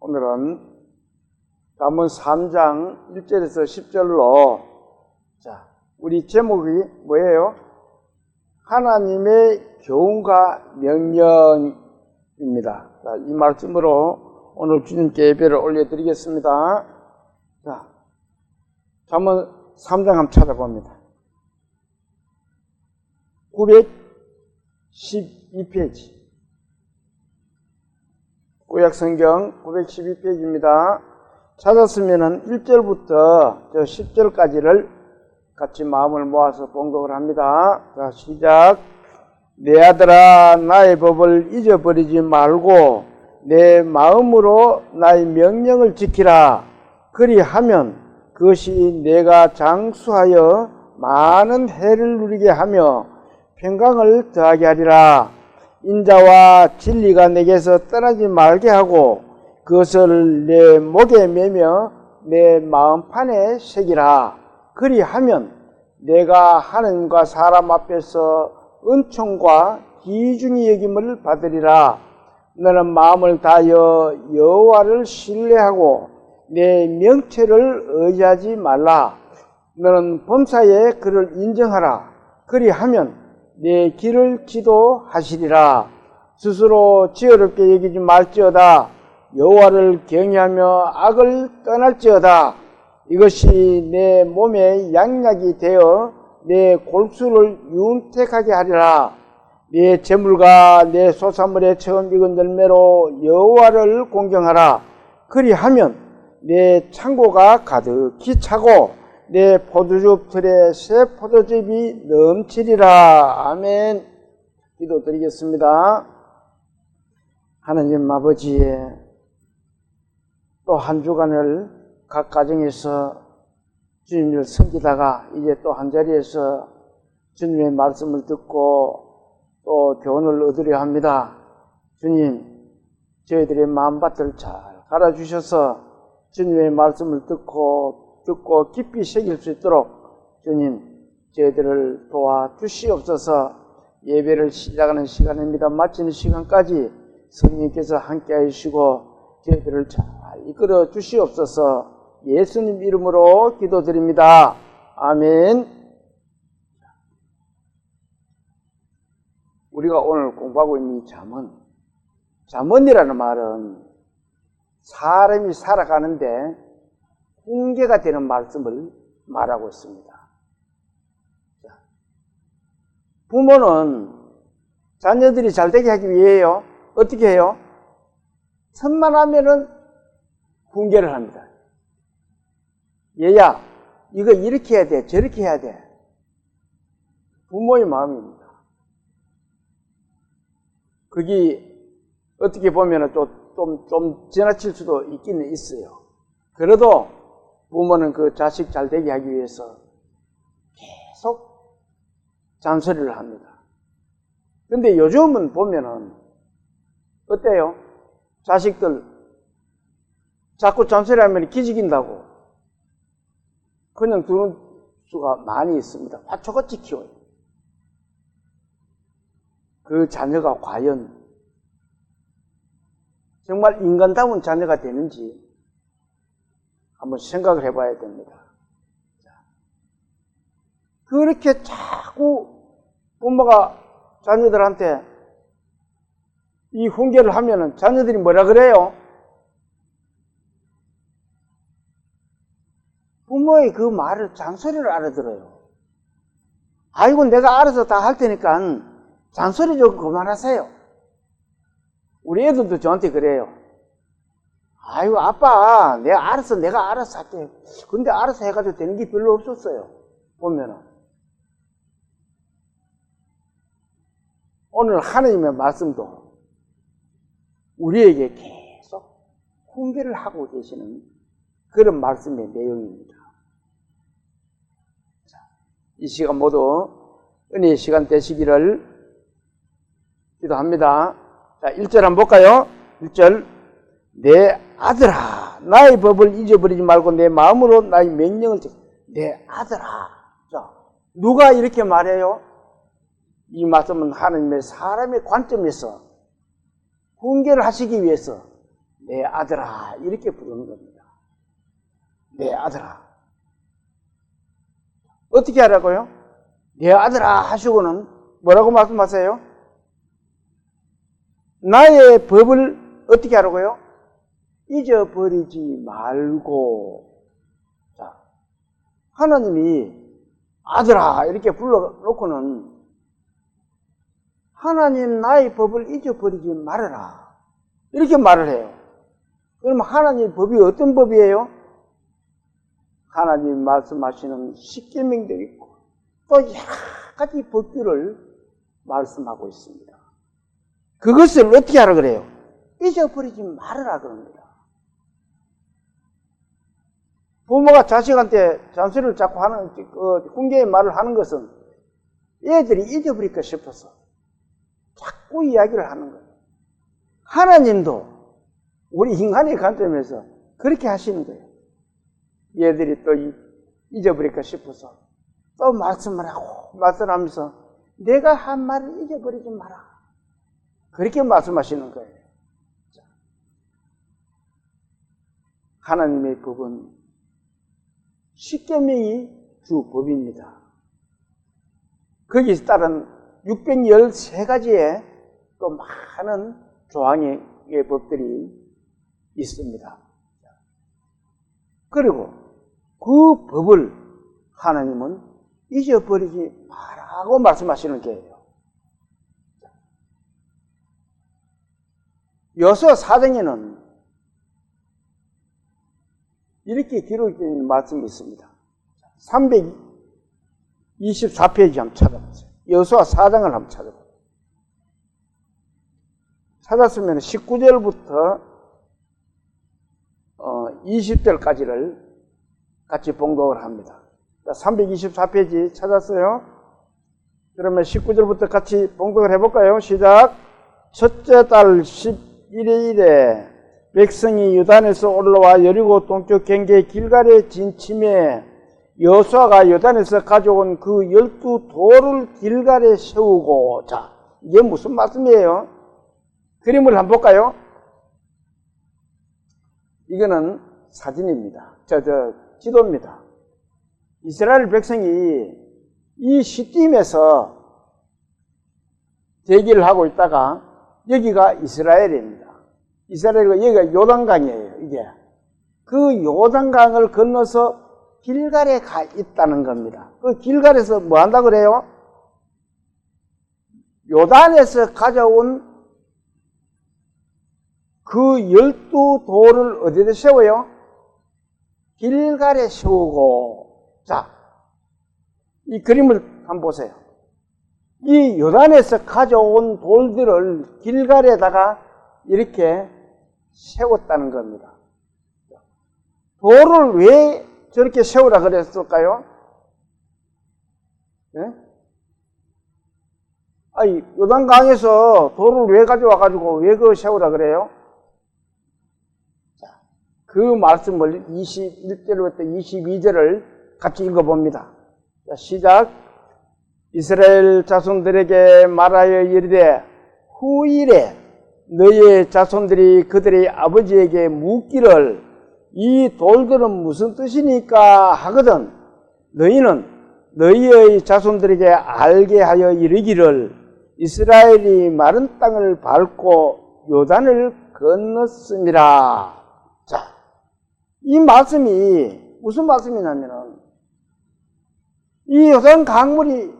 오늘은 잠언 3장 1절에서 10절로 우리 제목이 뭐예요? 하나님의 교훈과 명령입니다. 이 말씀으로 오늘 주님께 예배를 올려드리겠습니다. 잠언 3장 한번 찾아봅니다. 912페이지. 구약성경 912페이지입니다. 찾았으면 1절부터 10절까지를 같이 마음을 모아서 봉독을 합니다. 자, 시작. 내 아들아, 나의 법을 잊어버리지 말고 내 마음으로 나의 명령을 지키라. 그리하면 그것이 내가 장수하여 많은 해를 누리게 하며 평강을 더하게 하리라. 인자와 진리가 내게서 떠나지 말게 하고 그것을 내 목에 매며 내 마음판에 새기라. 그리하면 내가 하나님과 사람 앞에서 은총과 귀중히 여김을 받으리라. 너는 마음을 다하여 여호와를 신뢰하고 내 명체를 의지하지 말라. 너는 범사에 그를 인정하라. 그리하면 내 길을 지도하시리라. 스스로 지혜롭게 여기지 말지어다. 여호와를 경외하며 악을 떠날지어다. 이것이 내 몸에 양약이 되어 내 골수를 윤택하게 하리라. 내 재물과 내 소산물의 처음 익은 열매로 여호와를 공경하라. 그리하면 내 창고가 가득히 차고 내 포도주 틀에 새 포도즙이 넘치리라. 아멘. 기도드리겠습니다. 하나님 아버지, 또 한 주간을 각 가정에서 주님을 섬기다가 이제 또 한 자리에서 주님의 말씀을 듣고 또 교훈을 얻으려 합니다. 주님, 저희들의 마음밭을 잘 갈아주셔서 주님의 말씀을 듣고 깊이 새길 수 있도록 주님, 저희들을 도와주시옵소서. 예배를 시작하는 시간입니다. 마치는 시간까지 성령께서 함께 하시고 저희들을 잘 이끌어 주시옵소서. 예수님 이름으로 기도드립니다. 아멘. 우리가 오늘 공부하고 있는 이 잠언이라는 말은 사람이 살아가는데 훈계가 되는 말씀을 말하고 있습니다. 부모는 자녀들이 잘되게 하기 위해요. 어떻게 해요? 천만하면은 훈계를 합니다. 얘야, 이거 이렇게 해야 돼, 저렇게 해야 돼. 부모의 마음입니다. 그게 어떻게 보면 좀 지나칠 수도 있기는 있어요. 그래도 부모는 그 자식 잘 되게 하기 위해서 계속 잔소리를 합니다. 근데 요즘은 보면은 어때요? 자식들 자꾸 잔소리하면 기죽인다고 그냥 두는 수가 많이 있습니다. 화초같이 키워요. 그 자녀가 과연 정말 인간다운 자녀가 되는지 한번 생각을 해봐야 됩니다. 그렇게 자꾸 부모가 자녀들한테 이 훈계를 하면은 자녀들이 뭐라 그래요? 부모의 그 말을 잔소리를 알아들어요. 아이고, 내가 알아서 다 할 테니까 잔소리 좀 그만하세요. 우리 애들도 저한테 그래요. 아이고, 아빠, 내가 알아서 할게. 근데 알아서 해가지고 되는 게 별로 없었어요. 보면은. 오늘 하나님의 말씀도 우리에게 계속 훈계를 하고 계시는 그런 말씀의 내용입니다. 자, 이 시간 모두 은혜의 시간 되시기를 기도합니다. 자, 1절 한번 볼까요? 1절. 내 아들아, 나의 법을 잊어버리지 말고 내 마음으로 나의 명령을 지켜. 내 아들아. 자, 누가 이렇게 말해요? 이 말씀은 하나님의 사람의 관점에서 훈계를 하시기 위해서 내 아들아 이렇게 부르는 겁니다. 내 아들아. 어떻게 하라고요? 내 아들아 하시고는 뭐라고 말씀하세요? 나의 법을 어떻게 하라고요? 잊어버리지 말고. 자, 하나님이 아들아 이렇게 불러놓고는 하나님 나의 법을 잊어버리지 말아라 이렇게 말을 해요. 그럼 하나님 법이 어떤 법이에요? 하나님 말씀하시는 십계명도 있고 또 여러 가지 법규를 말씀하고 있습니다. 그것을 어떻게 하라 그래요? 잊어버리지 말아라 그럽니다. 부모가 자식한테 잔소리를 자꾸 하는, 훈계의 말을 하는 것은 애들이 잊어버릴까 싶어서 자꾸 이야기를 하는 거예요. 하나님도 우리 인간의 관점에서 그렇게 하시는 거예요. 얘들이 또 잊어버릴까 싶어서 또 말씀을 하고 말씀하면서 내가 한 말을 잊어버리지 마라. 그렇게 말씀하시는 거예요. 하나님의 법은 십계명이 주 법입니다. 거기에 따른 613가지의 또 많은 조항의 법들이 있습니다. 그리고 그 법을 하나님은 잊어버리지 말라고 말씀하시는 거예요. 여호수아 4장에는 이렇게 기록되어 있는 말씀이 있습니다. 324페이지 한번 찾아보세요. 여호수아 4장을 한번 찾아보세요. 찾았으면 19절부터 20절까지를 같이 봉독을 합니다. 324페이지 찾았어요? 그러면 19절부터 같이 봉독을 해볼까요? 시작! 첫째 달 11일에 백성이 요단에서 올라와 여리고 동쪽 경계 길갈에 진침해 여호수아가 요단에서 가져온 그 12돌을 길갈에 세우고. 자, 이게 무슨 말씀이에요? 그림을 한번 볼까요? 이거는 사진입니다. 지도입니다. 이스라엘 백성이 이 시딤에서 대기를 하고 있다가 여기가 이스라엘입니다. 이스라엘과 여기가 요단강이에요. 이게 그 요단강을 건너서 길갈에 가 있다는 겁니다. 그 길갈에서 뭐 한다고 그래요? 요단에서 가져온 그 12돌을 어디에 세워요? 길갈에 세우고. 자, 이 그림을 한번 보세요. 이 요단에서 가져온 돌들을 길갈에다가 이렇게 세웠다는 겁니다. 돌을 왜 저렇게 세우라 그랬을까요? 네? 아니, 요단강에서 돌을 왜 가져와가지고 왜 그거 세우라 그래요? 자, 그 말씀을 21절부터 22절을 같이 읽어봅니다. 자, 시작. 이스라엘 자손들에게 말하여 이르되 후일에 너희의 자손들이 그들의 아버지에게 묻기를 이 돌들은 무슨 뜻이니까 하거든 너희는 너희의 자손들에게 알게 하여 이르기를 이스라엘이 마른 땅을 밟고 요단을 건넜습니다. 자, 이 말씀이 무슨 말씀이냐면은 이 요단 강물이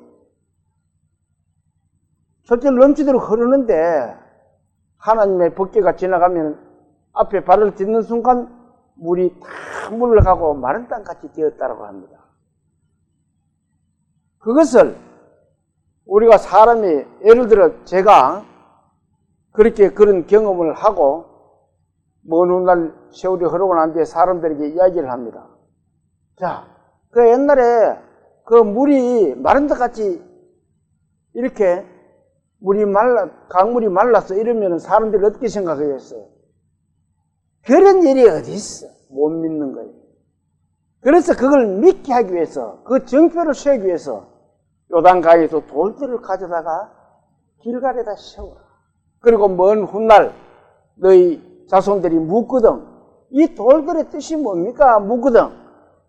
저쪽 넘치도록 흐르는데 하나님의 법궤가 지나가면 앞에 발을 딛는 순간 물이 다 물러가고 마른 땅같이 되었다고 합니다. 그것을 우리가 사람이 예를 들어 제가 그렇게 그런 경험을 하고 먼 훗날 세월이 흐르고 난 뒤에 사람들에게 이야기를 합니다. 자, 그 옛날에 그 물이 마른 땅같이 이렇게 강물이 말랐어 이러면 사람들이 어떻게 생각하겠어요? 그런 일이 어디 있어? 못 믿는 거예요. 그래서 그걸 믿게 하기 위해서 그 정표를 세우기 위해서 요단강에서 돌들을 가져다가 길갈에다 세워라. 그리고 먼 훗날 너희 자손들이 묻거든. 이 돌들의 뜻이 뭡니까? 묻거든.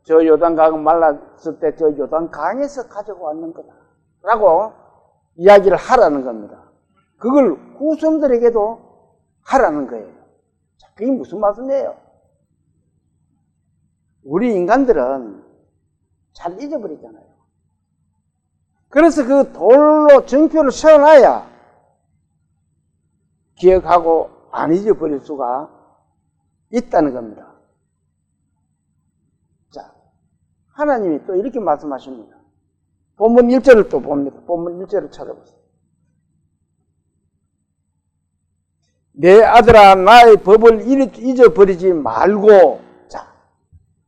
저 요단강 말랐을 때 저 요단강에서 가지고 왔는 거다 라고 이야기를 하라는 겁니다. 그걸 후손들에게도 하라는 거예요. 자, 그게 무슨 말씀이에요? 우리 인간들은 잘 잊어버리잖아요. 그래서 그 돌로 증표를 세워놔야 기억하고 안 잊어버릴 수가 있다는 겁니다. 자, 하나님이 또 이렇게 말씀하십니다. 본문 1절을 또 봅니다. 본문 1절을 찾아보세요. 내 아들아 나의 법을 잊어버리지 말고. 자,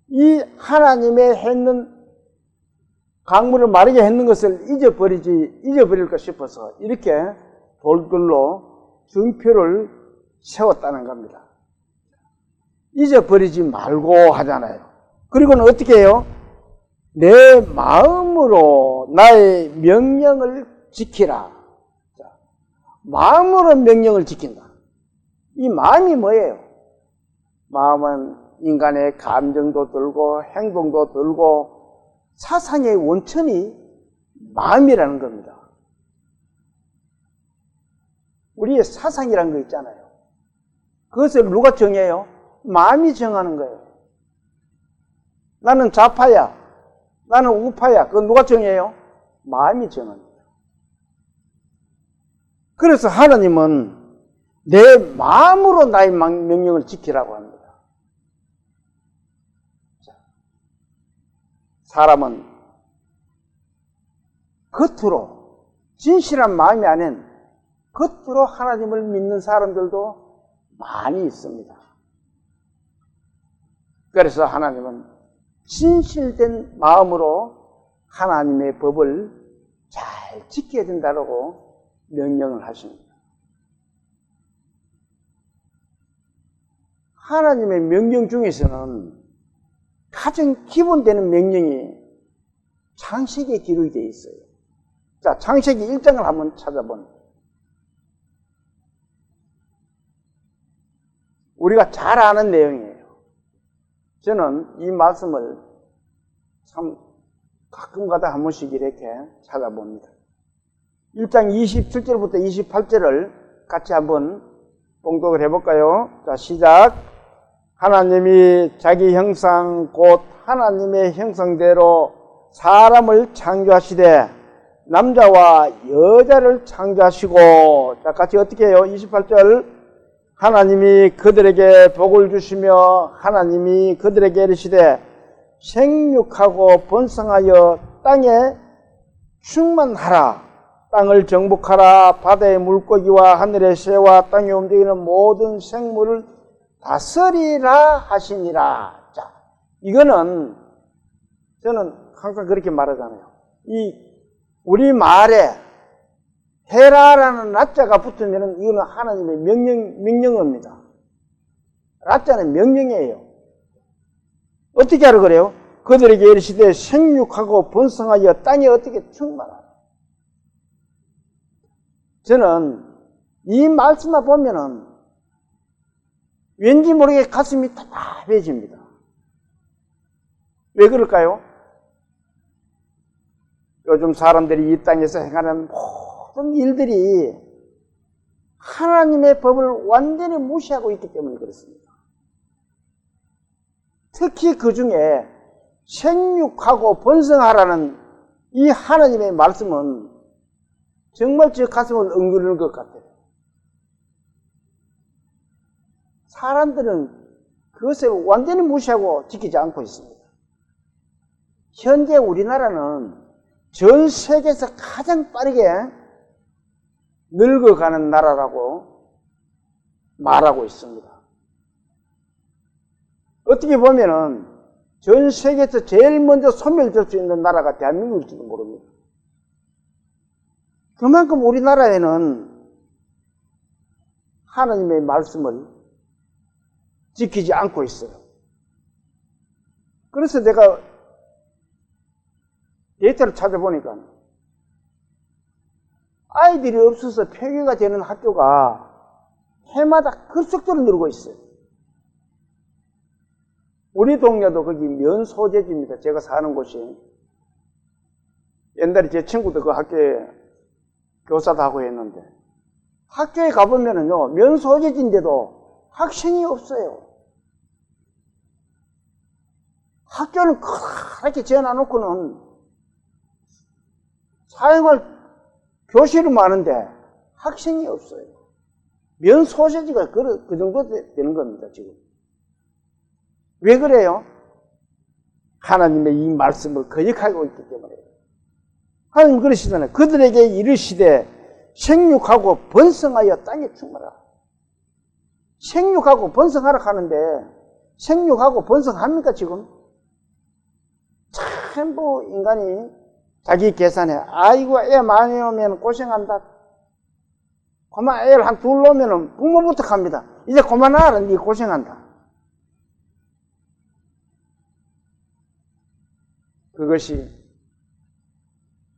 이 하나님의 했는 강물을 마르게 했는 것을 잊어버릴까 싶어서 이렇게 돌들로 증표를 세웠다는 겁니다. 잊어버리지 말고 하잖아요. 그리고는 어떻게 해요? 내 마음으로 나의 명령을 지키라. 자, 마음으로 명령을 지킨다. 이 마음이 뭐예요? 마음은 인간의 감정도 들고 행동도 들고 사상의 원천이 마음이라는 겁니다. 우리의 사상이라는 거 있잖아요. 그것을 누가 정해요? 마음이 정하는 거예요. 나는 좌파야, 나는 우파야. 그건 누가 정해요? 마음이 정합니다. 그래서 하나님은 내 마음으로 나의 명령을 지키라고 합니다. 사람은 겉으로 진실한 마음이 아닌 겉으로 하나님을 믿는 사람들도 많이 있습니다. 그래서 하나님은 진실된 마음으로 하나님의 법을 잘 지켜야 된다고 명령을 하십니다. 하나님의 명령 중에서는 가장 기본되는 명령이 창세기에 기록이 되어 있어요. 자, 창세기 1장을 한번 찾아보면 우리가 잘 아는 내용이에요. 저는 이 말씀을 참 가끔가다 한 번씩 이렇게 찾아봅니다. 1장 27절부터 28절을 같이 한번 봉독을 해볼까요? 자, 시작. 하나님이 자기 형상 곧 하나님의 형상대로 사람을 창조하시되 남자와 여자를 창조하시고, 자, 같이 어떻게 해요? 28절. 하나님이 그들에게 복을 주시며 하나님이 그들에게 이르시되 생육하고 번성하여 땅에 충만하라. 땅을 정복하라. 바다의 물고기와 하늘의 새와 땅에 움직이는 모든 생물을 다스리라 하시니라. 자, 이거는 저는 항상 그렇게 말하잖아요. 우리 말에 해라라는 라자가 붙으면 이거는 하나님의 명령어입니다. 라자는 명령이에요. 어떻게 하라 그래요? 그들에게 이르시되 생육하고 번성하여 땅에 어떻게 충만하라. 저는 이 말씀만 보면은 왠지 모르게 가슴이 답답해집니다. 왜 그럴까요? 요즘 사람들이 이 땅에서 행하는 모든 일들이 하나님의 법을 완전히 무시하고 있기 때문에 그렇습니다. 특히 그 중에 생육하고 번성하라는 이 하나님의 말씀은 정말 제 가슴을 엉그리는 것 같아요. 사람들은 그것을 완전히 무시하고 지키지 않고 있습니다. 현재 우리나라는 전 세계에서 가장 빠르게 늙어가는 나라라고 말하고 있습니다. 어떻게 보면은 전 세계에서 제일 먼저 소멸될 수 있는 나라가 대한민국일지도 모릅니다. 그만큼 우리나라에는 하나님의 말씀을 지키지 않고 있어요. 그래서 내가 데이터를 찾아보니까 아이들이 없어서 폐교가 되는 학교가 해마다 급속도로 늘고 있어요. 우리 동네도 거기 면소재지입니다. 제가 사는 곳이. 옛날에 제 친구도 그 학교에 교사도 하고 했는데, 학교에 가보면은요, 면소재지인데도 학생이 없어요. 학교는 그렇게 지어놔놓고는 사용할 교실은 많은데 학생이 없어요. 면소재지가 그 정도 되는 겁니다, 지금. 왜 그래요? 하나님의 이 말씀을 거역하고 있기 때문에. 하나님 그러시잖아요. 그들에게 이르시되 생육하고 번성하여 땅에 충만하라. 생육하고 번성하라 하는데 생육하고 번성합니까 지금? 참 뭐 인간이 자기 계산해. 아이고 애 많이 오면 고생한다. 그만 애를 한 둘 놓으면 부모부터 갑니다. 이제 그만하라. 니 고생한다. 그것이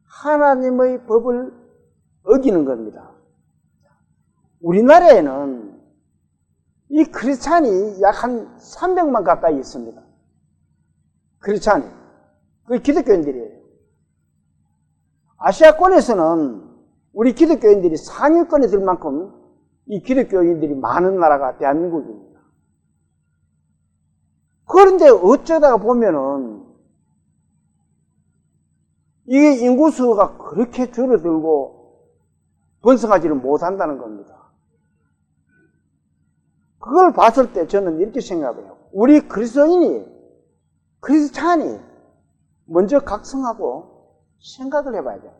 하나님의 법을 어기는 겁니다. 우리나라에는 이 크리스찬이 약 한 300만 가까이 있습니다. 크리스찬이. 그게 기독교인들이에요. 아시아권에서는 우리 기독교인들이 상위권에 들 만큼 이 기독교인들이 많은 나라가 대한민국입니다. 그런데 어쩌다가 보면은 이게 인구수가 그렇게 줄어들고 번성하지를 못한다는 겁니다. 그걸 봤을 때 저는 이렇게 생각해요. 우리 그리스도인이, 크리스찬이 먼저 각성하고 생각을 해봐야 돼요.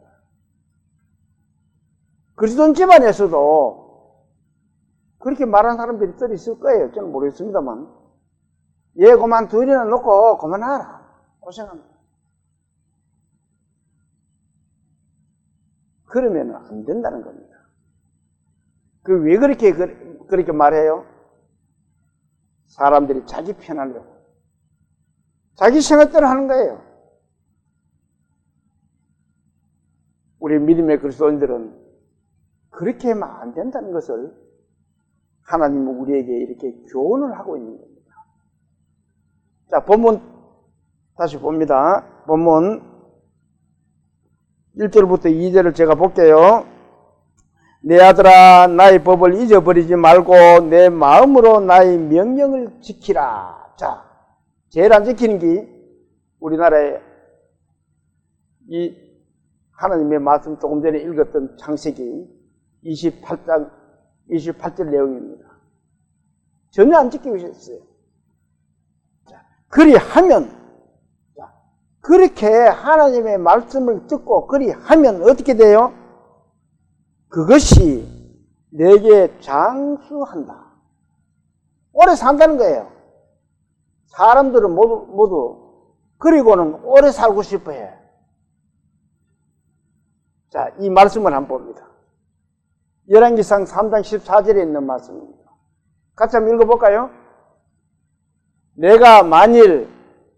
그리스도인 집안에서도 그렇게 말하는 사람들이 또 있을 거예요. 저는 모르겠습니다만. 얘 그만 둘이나 놓고 그만하라. 고생합니다. 그러면 안 된다는 겁니다. 그 왜 그렇게 말해요? 사람들이 자기 편하려고. 자기 생각대로 하는 거예요. 우리 믿음의 그리스도인들은 그렇게 하면 안 된다는 것을 하나님은 우리에게 이렇게 교훈을 하고 있는 겁니다. 자, 본문 다시 봅니다. 본문 1절부터 2절을 제가 볼게요. 내 아들아 나의 법을 잊어버리지 말고 내 마음으로 나의 명령을 지키라. 자, 제일 안 지키는 게 우리나라에 이 하나님의 말씀 조금 전에 읽었던 창세기 28절 내용입니다. 전혀 안 지키고 있었어요. 자, 그리하면 그렇게 하나님의 말씀을 듣고 그리하면 어떻게 돼요? 그것이 내게 장수한다. 오래 산다는 거예요. 사람들은 모두 그리고는 오래 살고 싶어해. 자, 이 말씀을 한번 봅니다. 열왕기상 3장 14절에 있는 말씀입니다. 같이 한번 읽어볼까요? 내가 만일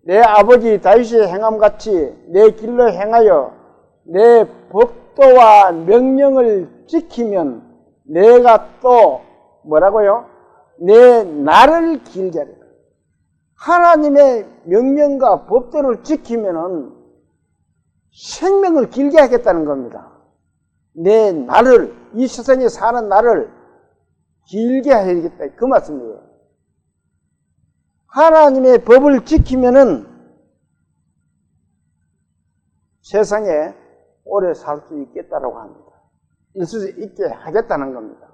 내 아버지 다윗의 행함같이 내 길로 행하여 내 법도와 명령을 지키면 내가 또 뭐라고요? 내 날을 길게 하리라. 하나님의 명령과 법도를 지키면은 생명을 길게 하겠다는 겁니다. 내 날을, 이 세상에 사는 날을 길게 하겠다. 그 말씀이에요. 하나님의 법을 지키면은 세상에 오래 살 수 있겠다라고 합니다. 있을 수 있게 하겠다는 겁니다.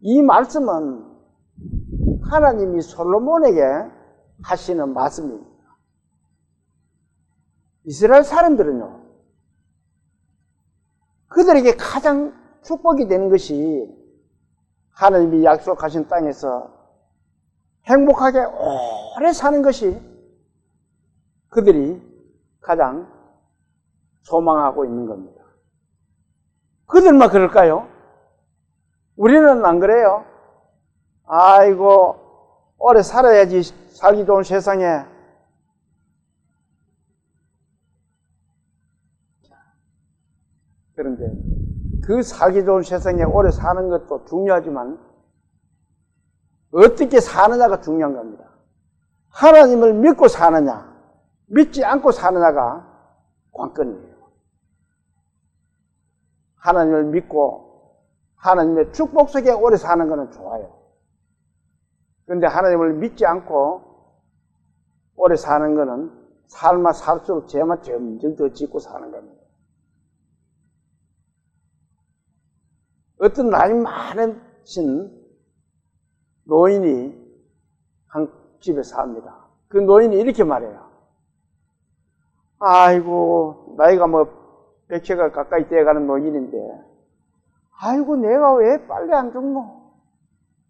이 말씀은 하나님이 솔로몬에게 하시는 말씀입니다. 이스라엘 사람들은요, 그들에게 가장 축복이 되는 것이 하나님이 약속하신 땅에서 행복하게 오래 사는 것이 그들이 가장 소망하고 있는 겁니다. 그들만 그럴까요? 우리는 안 그래요. 아이고 오래 살아야지 살기 좋은 세상에. 그런데 그 살기 좋은 세상에 오래 사는 것도 중요하지만 어떻게 사느냐가 중요한 겁니다. 하나님을 믿고 사느냐, 믿지 않고 사느냐가 관건이에요. 하나님을 믿고 하나님의 축복 속에 오래 사는 것은 좋아요. 그런데 하나님을 믿지 않고 오래 사는 것은 삶아 살수록 죄만 점점 더 짓고 사는 겁니다. 어떤 나이 많으신 노인이 한 집에 삽니다. 그 노인이 이렇게 말해요. 아이고, 나이가 뭐 100세가 가까이 돼가는 노인인데, 아이고, 내가 왜 빨리 안 죽노?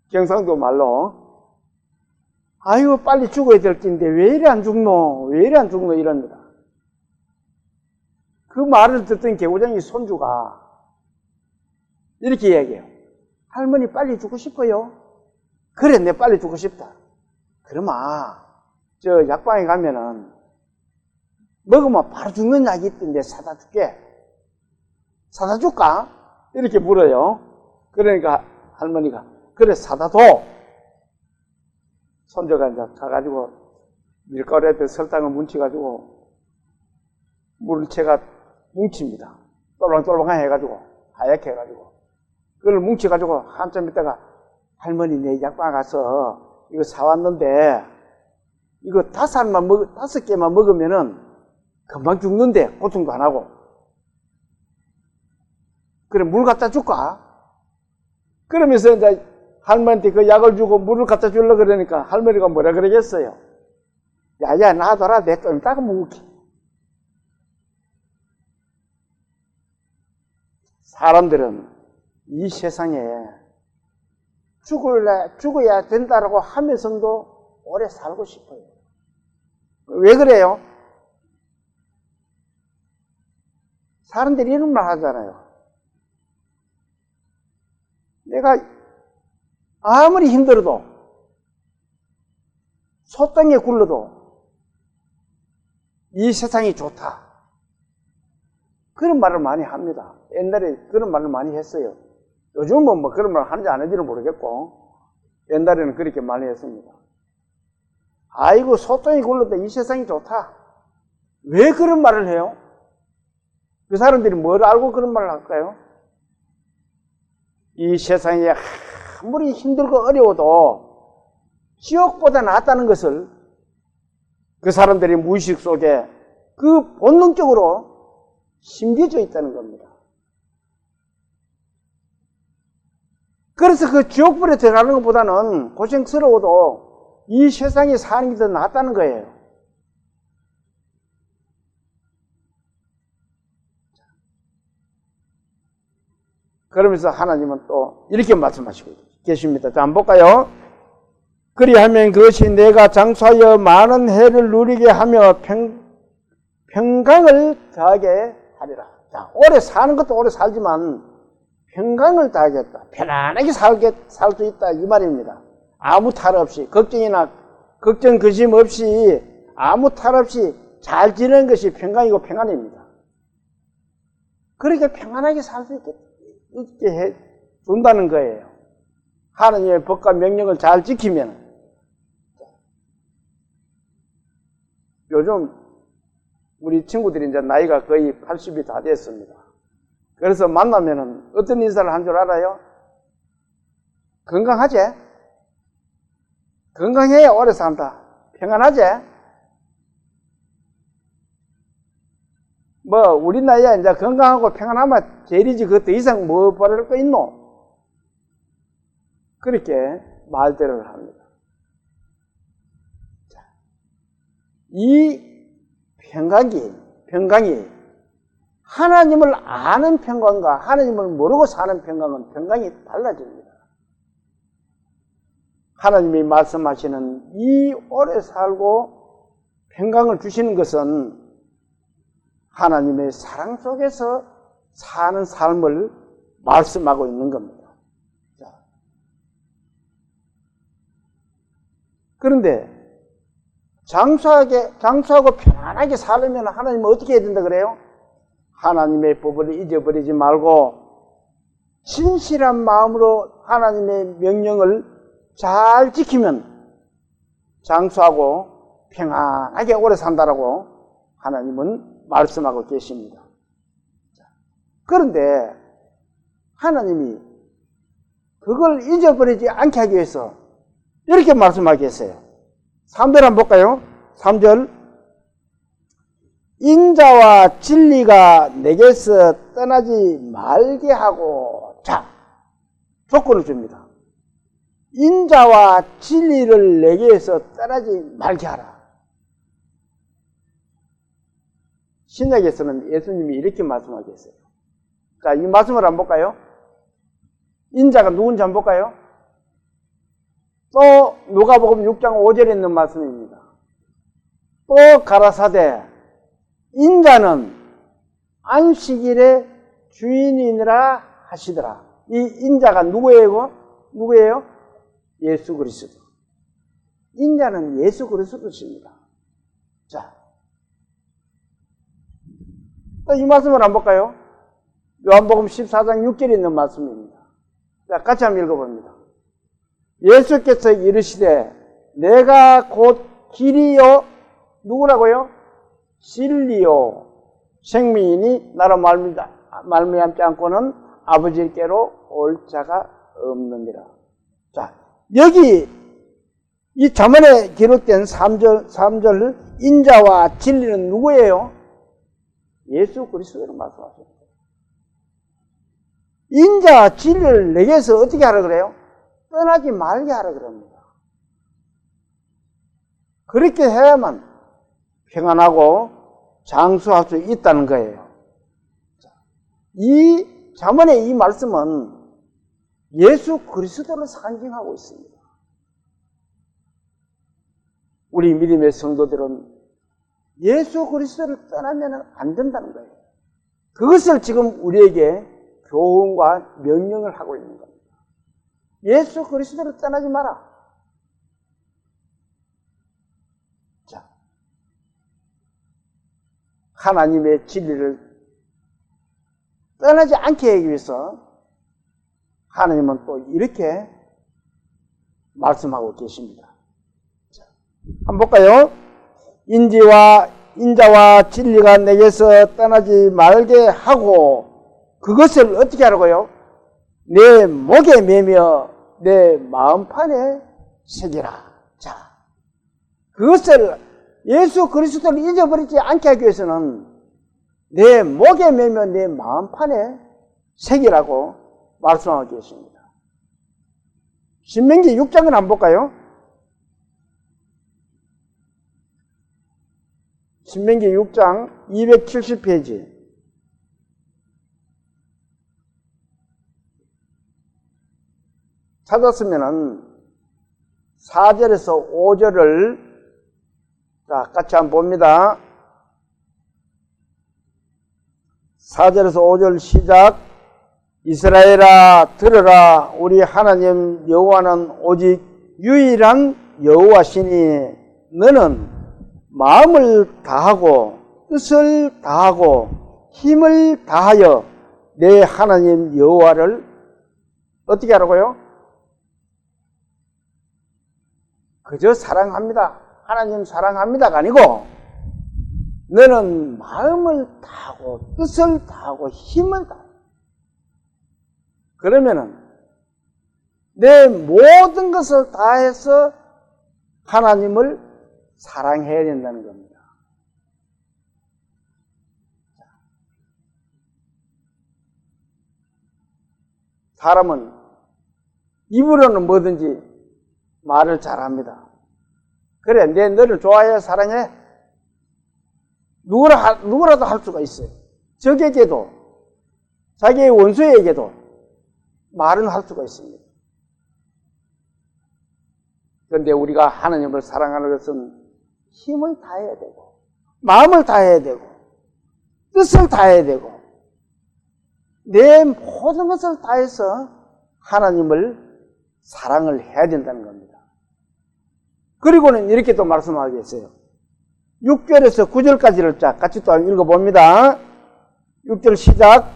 경상도 말로, 아이고, 빨리 죽어야 될 텐데, 왜 이래 안 죽노? 왜 이래 안 죽노? 이럽니다. 그 말을 듣던 개구쟁이 손주가 이렇게 얘기해요. 할머니 빨리 죽고 싶어요? 그래, 내 빨리 죽고 싶다. 그러면, 저 약방에 가면은, 먹으면 바로 죽는 약이 있던데 사다 줄게. 사다 줄까? 이렇게 물어요. 그러니까 할머니가, 그래, 사다 둬. 손주가 이제 가가지고 밀가루에 설탕을 뭉치가지고 물체가 뭉칩니다. 똘랑똘랑하게 해가지고, 하얗게 해가지고. 그걸 뭉쳐가지고 한참 있다가 할머니 내 약방 가서 이거 사왔는데 이거 5개만 먹으면은 금방 죽는데 고통도 안 하고. 그래, 물 갖다 줄까? 그러면서 이제 할머니한테 그 약을 주고 물을 갖다 주려고 그러니까 할머니가 뭐라 그러겠어요? 야야, 놔둬라. 내 좀 이따가 먹을게. 사람들은 이 세상에 죽어야 된다라고 하면서도 오래 살고 싶어요. 왜 그래요? 사람들이 이런 말 하잖아요. 내가 아무리 힘들어도, 소땅에 굴러도 이 세상이 좋다. 그런 말을 많이 합니다. 옛날에 그런 말을 많이 했어요. 요즘은 뭐 그런 말 하는지 안 하는지는 모르겠고, 옛날에는 그렇게 많이 했습니다. 아이고, 소똥이 굴러도 이 세상이 좋다. 왜 그런 말을 해요? 그 사람들이 뭘 알고 그런 말을 할까요? 이 세상에 아무리 힘들고 어려워도 지옥보다 낫다는 것을 그 사람들의 무의식 속에 그 본능적으로 심겨져 있다는 겁니다. 그래서 그 지옥불에 들어가는 것보다는 고생스러워도 이 세상에 사는 게 더 낫다는 거예요. 그러면서 하나님은 또 이렇게 말씀하시고 계십니다. 자, 한번 볼까요? 그리하면 그것이 내가 장수하여 많은 해를 누리게 하며 평강을 더하게 하리라. 자, 오래 사는 것도 오래 살지만 평강을 더하겠다. 편안하게 살 수 있다. 이 말입니다. 아무 탈 없이, 걱정, 근심 없이, 아무 탈 없이 잘 지내는 것이 평강이고 평안입니다. 그렇게 평안하게 살 수 있게 해 준다는 거예요. 하나님의 법과 명령을 잘 지키면. 요즘 우리 친구들이 이제 나이가 거의 80이 다 됐습니다. 그래서 만나면은 어떤 인사를 한 줄 알아요? 건강하지? 건강해야 오래 산다. 평안하지? 뭐 우리 나이에 이제 건강하고 평안하면 제일이지 그 더 이상 뭐 바랄 거 있노? 그렇게 말대로를 합니다. 자, 이 평강이 하나님을 아는 평강과 하나님을 모르고 사는 평강은 평강이 달라집니다. 하나님이 말씀하시는 이 오래 살고 평강을 주시는 것은 하나님의 사랑 속에서 사는 삶을 말씀하고 있는 겁니다. 자. 그런데 장수하고 편안하게 살려면 하나님은 어떻게 해야 된다 그래요? 하나님의 법을 잊어버리지 말고 진실한 마음으로 하나님의 명령을 잘 지키면 장수하고 평안하게 오래 산다라고 하나님은 말씀하고 계십니다. 그런데 하나님이 그걸 잊어버리지 않게 하기 위해서 이렇게 말씀하겠어요. 3절 한번 볼까요? 3절. 인자와 진리가 내게서 떠나지 말게 하고, 자, 조건을 줍니다. 인자와 진리를 내게서 떠나지 말게 하라. 신약에서는 예수님이 이렇게 말씀하셨어요. 자, 이 말씀을 한번 볼까요? 인자가 누군지 한번 볼까요? 또 누가복음 6장 5절에 있는 말씀입니다. 또 가라사대 인자는 안식일의 주인이니라 하시더라. 이 인자가 누구예요? 누구예요? 예수 그리스도. 인자는 예수 그리스도십니다. 자, 또 이 말씀을 한번 볼까요? 요한복음 14장 6절에 있는 말씀입니다. 자, 같이 한번 읽어봅니다. 예수께서 이르시되 내가 곧 길이요 누구라고요? 진리요 생명이니 나로 말미암지 않고는 아버지께로 올 자가 없느니라. 자, 여기 이 잠언에 기록된 3절 인자와 진리는 누구예요? 예수 그리스도로 말씀하셨어요. 인자와 진리를 내게서 어떻게 하라 그래요? 떠나지 말게 하라 그럽니다. 그렇게 해야만 평안하고 장수할 수 있다는 거예요. 이 잠언의 이 말씀은 예수 그리스도를 상징하고 있습니다. 우리 믿음의 성도들은 예수 그리스도를 떠나면 안 된다는 거예요. 그것을 지금 우리에게 교훈과 명령을 하고 있는 겁니다. 예수 그리스도를 떠나지 마라. 자, 하나님의 진리를 떠나지 않게 하기 위해서 하나님은 또 이렇게 말씀하고 계십니다. 자, 한번 볼까요? 인자와 진리가 내게서 떠나지 말게 하고 그것을 어떻게 하라고요? 내 목에 매며 내 마음판에 새기라. 자, 그것을 예수 그리스도를 잊어버리지 않게 하기 위해서는 내 목에 매며 내 마음판에 새기라고 말씀하고 계십니다. 신명기 6장을 한번 볼까요? 신명기 6장 270페이지. 찾았으면은 4절에서 5절을 자, 같이 한번 봅니다. 4절에서 5절 시작. 이스라엘아 들으라. 우리 하나님 여호와는 오직 유일한 여호와시니 너는 마음을 다하고 뜻을 다하고 힘을 다하여 내 하나님 여호와를 어떻게 하라고요? 그저 사랑합니다. 하나님 사랑합니다가 아니고 너는 마음을 다하고 뜻을 다하고 힘을 다하고 그러면은 내 모든 것을 다해서 하나님을 사랑해야 된다는 겁니다. 사람은 입으로는 뭐든지 말을 잘합니다. 그래, 내 너를 좋아해, 사랑해. 누구라도 할 수가 있어요. 적에게도, 자기의 원수에게도 말은 할 수가 있습니다. 그런데 우리가 하나님을 사랑하는 것은 힘을 다해야 되고, 마음을 다해야 되고, 뜻을 다해야 되고, 내 모든 것을 다해서 하나님을 사랑을 해야 된다는 겁니다. 그리고는 이렇게 또 말씀하겠어요. 6절에서 9절까지를 같이 또 읽어봅니다. 6절 시작.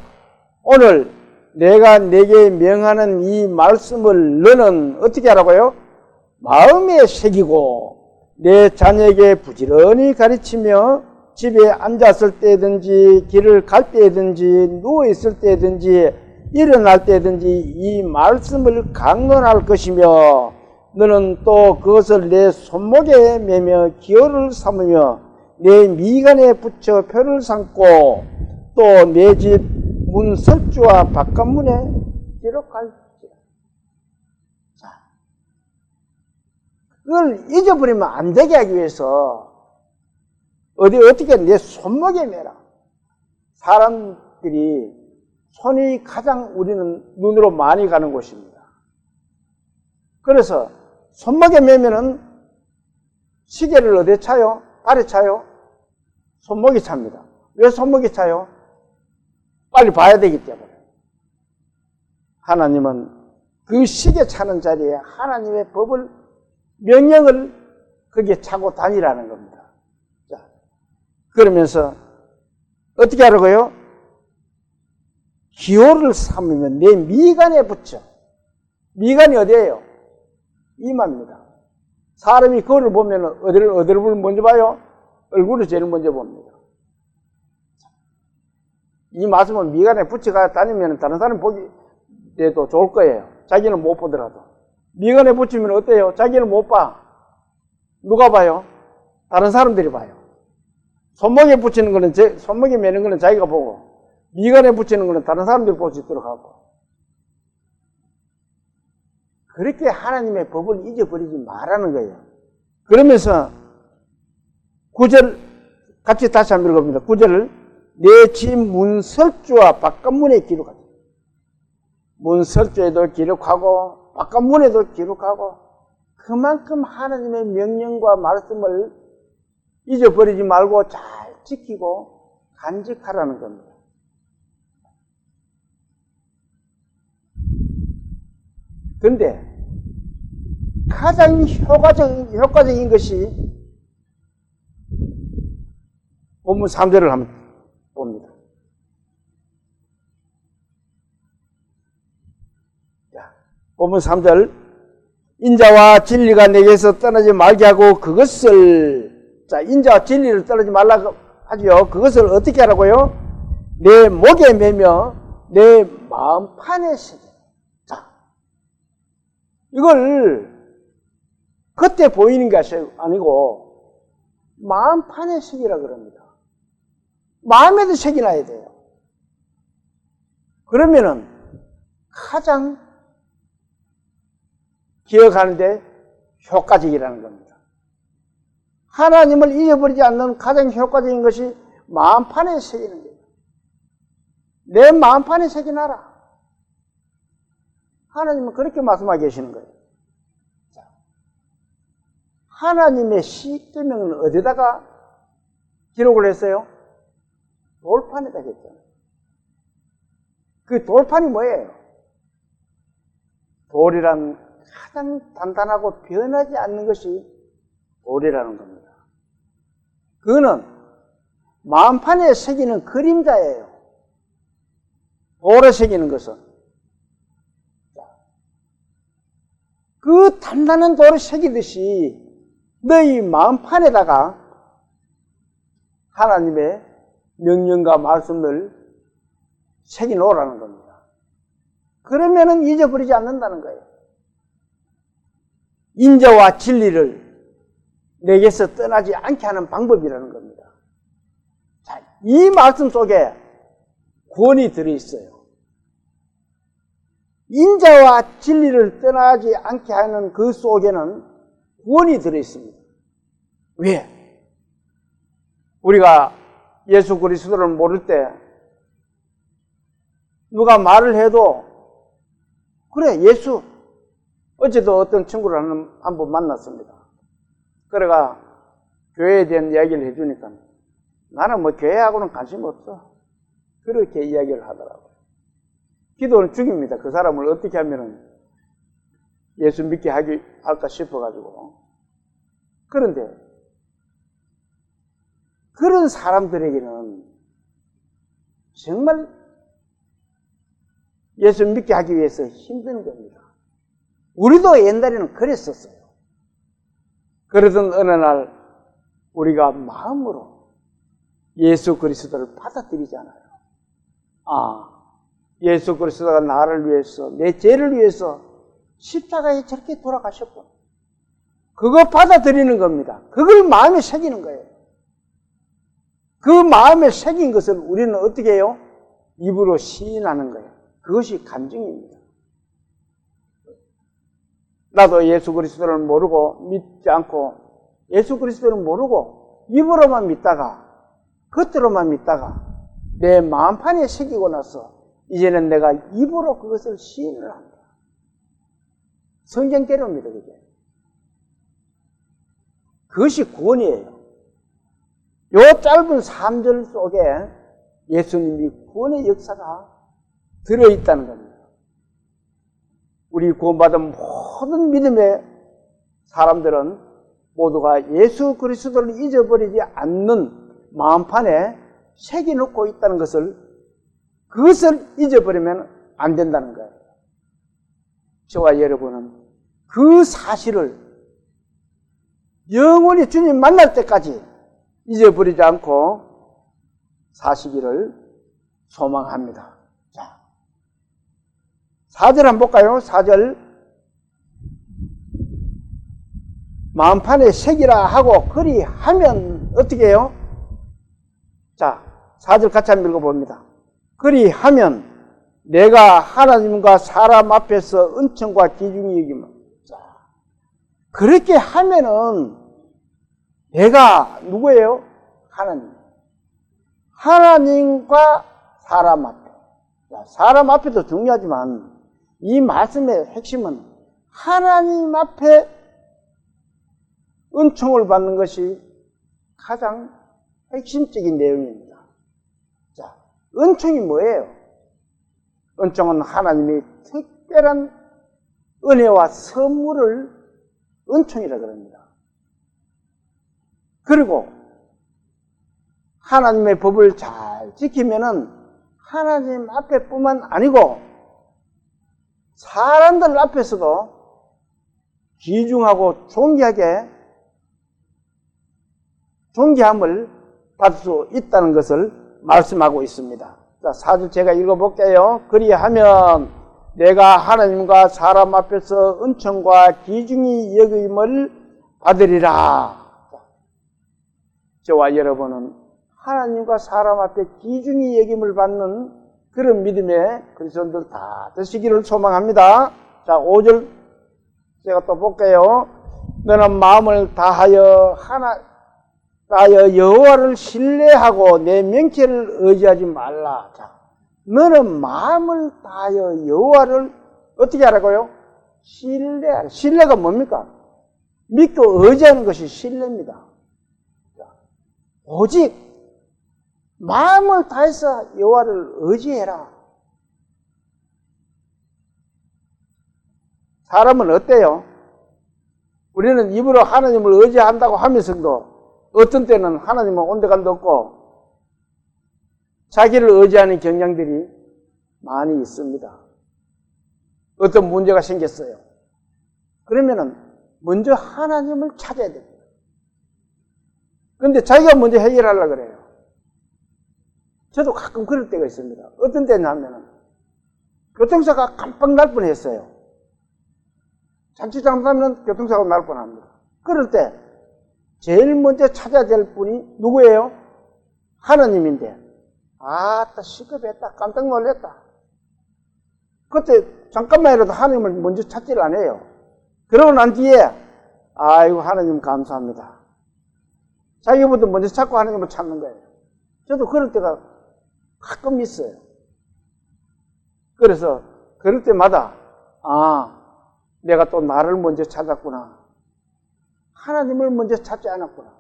오늘 내가 내게 명하는 이 말씀을 너는 어떻게 하라고요? 마음에 새기고 내 자녀에게 부지런히 가르치며 집에 앉았을 때든지 길을 갈 때든지 누워있을 때든지 일어날 때든지 이 말씀을 강론할 것이며 너는 또 그것을 내 손목에 매며 기호를 삼으며 내 미간에 붙여 표를 삼고 또 내 집 문 설주와 바깥문에 기록할지라. 자, 그걸 잊어버리면 안 되게 하기 위해서 어떻게 내 손목에 매라. 사람들이 손이 가장 우리는 눈으로 많이 가는 곳입니다. 그래서 손목에 매면은 시계를 어디에 차요? 발에 차요? 손목에 찹니다. 왜 손목에 차요? 빨리 봐야 되기 때문에. 하나님은 그 시계 차는 자리에 하나님의 법을, 명령을 거기에 차고 다니라는 겁니다. 자, 그러면서 어떻게 하라고요? 기호를 삼으면 내 미간에 붙여. 미간이 어디예요? 이마입니다. 사람이 거울을 보면 어디를 먼저 봐요? 얼굴을 제일 먼저 봅니다. 이 말씀은 미간에 붙여가 다니면 다른 사람 보기에도 좋을 거예요. 자기는 못 보더라도. 미간에 붙이면 어때요? 자기는 못 봐. 누가 봐요? 다른 사람들이 봐요. 손목에 붙이는 거는, 손목에 매는 거는 자기가 보고, 미간에 붙이는 거는 다른 사람들이 볼 수 있도록 하고. 그렇게 하나님의 법을 잊어버리지 말라는 거예요. 그러면서 9절 같이 다시 한번 읽어봅니다. 9절을 내 집 문설주와 바깥문에 기록하자. 문설주에도 기록하고 바깥문에도 기록하고 그만큼 하나님의 명령과 말씀을 잊어버리지 말고 잘 지키고 간직하라는 겁니다. 그런데 가장 효과적인 것이 본문 3절을 한번 봅니다. 자, 본문 3절 인자와 진리가 내게서 떠나지 말게 하고 그것을, 자, 인자와 진리를 떠나지 말라고 하죠. 그것을 어떻게 하라고요? 내 목에 매며 내 마음판에 새겨. 자, 이걸 겉에 보이는 것이 아니고 마음판에 새기라 그럽니다. 마음에도 새겨놔야 돼요. 그러면은 가장 기억하는데 효과적이라는 겁니다. 하나님을 잊어버리지 않는 가장 효과적인 것이 마음판에 새기는 거예요. 내 마음판에 새겨놔라. 하나님은 그렇게 말씀하고 계시는 거예요. 자, 하나님의 십계명은 어디다가 기록을 했어요? 돌판에다 했잖아요. 그 돌판이 뭐예요? 돌이란 가장 단단하고 변하지 않는 것이 돌이라는 겁니다. 그거는 마음판에 새기는 그림자예요. 돌에 새기는 것은. 그 단단한 돌을 새기듯이 너희 마음판에다가 하나님의 명령과 말씀을 새겨 놓으라는 겁니다. 그러면은 잊어버리지 않는다는 거예요. 인자와 진리를 내게서 떠나지 않게 하는 방법이라는 겁니다. 자, 이 말씀 속에 구원이 들어있어요. 인자와 진리를 떠나지 않게 하는 그 속에는 구원이 들어있습니다. 왜? 우리가 예수 그리스도를 모를 때 누가 말을 해도 그래 예수 어제도 어떤 친구를 한 번 만났습니다. 그래가 교회에 대한 이야기를 해주니까 나는 뭐 교회하고는 관심 없어 그렇게 이야기를 하더라고요. 기도는 중입니다. 그 사람을 어떻게 하면 예수 믿게 할까 싶어가지고. 그런데 그런 사람들에게는 정말 예수 믿게 하기 위해서 힘든 겁니다. 우리도 옛날에는 그랬었어요. 그러던 어느 날 우리가 마음으로 예수 그리스도를 받아들이잖아요. 아, 예수 그리스도가 나를 위해서, 내 죄를 위해서 십자가에 저렇게 돌아가셨군. 그거 받아들이는 겁니다. 그걸 마음에 새기는 거예요. 그 마음에 새긴 것을 우리는 어떻게 해요? 입으로 시인하는 거예요. 그것이 간증입니다. 나도 예수 그리스도를 모르고 믿지 않고 예수 그리스도를 모르고 입으로만 믿다가 겉으로만 믿다가 내 마음판에 새기고 나서 이제는 내가 입으로 그것을 시인을 합니다. 성경대로입니다. 그것이 구원이에요. 요 짧은 3절 속에 예수님이 구원의 역사가 들어있다는 겁니다. 우리 구원받은 모든 믿음의 사람들은 모두가 예수 그리스도를 잊어버리지 않는 마음판에 새겨놓고 있다는 것을, 그것을 잊어버리면 안 된다는 거예요. 저와 여러분은 그 사실을 영원히 주님 만날 때까지 잊어버리지 않고 사시기를 소망합니다. 자, 4절 한번 볼까요? 4절. 마음판에 새기라 하고 그리하면 어떻게 해요? 자, 4절 같이 한번 읽어봅니다. 그리하면 내가 하나님과 사람 앞에서 은총과 기중이 여기면, 자, 그렇게 하면은 내가 누구예요? 하나님. 하나님과 사람 앞에. 자, 사람 앞에도 중요하지만 이 말씀의 핵심은 하나님 앞에 은총을 받는 것이 가장 핵심적인 내용입니다. 자, 은총이 뭐예요? 은총은 하나님이 특별한 은혜와 선물을 은총이라 그럽니다. 그리고 하나님의 법을 잘 지키면은 하나님 앞에뿐만 아니고 사람들 앞에서도 귀중하고 존귀함을 받을 수 있다는 것을 말씀하고 있습니다. 자, 4절 제가 읽어볼게요. 그리하면 내가 하나님과 사람 앞에서 은총과 귀중히 여김을 받으리라. 저와 여러분은 하나님과 사람 앞에 귀중히 여김을 받는 그런 믿음의 그리스도인들 다 되시기를 소망합니다. 자, 5절 제가 또 볼게요. 너는 마음을 다하여 여호와를 신뢰하고 내 명체를 의지하지 말라. 자, 너는 마음을 다하여 여호와를 어떻게 하라고요? 신뢰하라. 신뢰가 뭡니까? 믿고 의지하는 것이 신뢰입니다. 자, 오직 마음을 다해서 여호와를 의지해라. 사람은 어때요? 우리는 입으로 하나님을 의지한다고 하면서도 어떤 때는 하나님은 온데간데 없고 자기를 의지하는 경향들이 많이 있습니다. 어떤 문제가 생겼어요. 그러면은 먼저 하나님을 찾아야 됩니다. 그런데 자기가 먼저 해결하려고 그래요. 저도 가끔 그럴 때가 있습니다. 어떤 때냐면은 교통사고가 깜빡 날 뻔했어요. 자칫 잘못하면 교통사고가 날 뻔합니다. 그럴 때 제일 먼저 찾아야 될 분이 누구예요? 하나님인데, 아따 시급했다, 깜짝 놀랐다. 그때 잠깐만이라도 하나님을 먼저 찾지를 안 해요. 그러고 난 뒤에 아이고 하나님 감사합니다. 자기부터 먼저 찾고 하나님을 찾는 거예요. 저도 그럴 때가 가끔 있어요. 그래서 그럴 때마다 내가 또 나를 먼저 찾았구나. 하나님을 먼저 찾지 않았구나.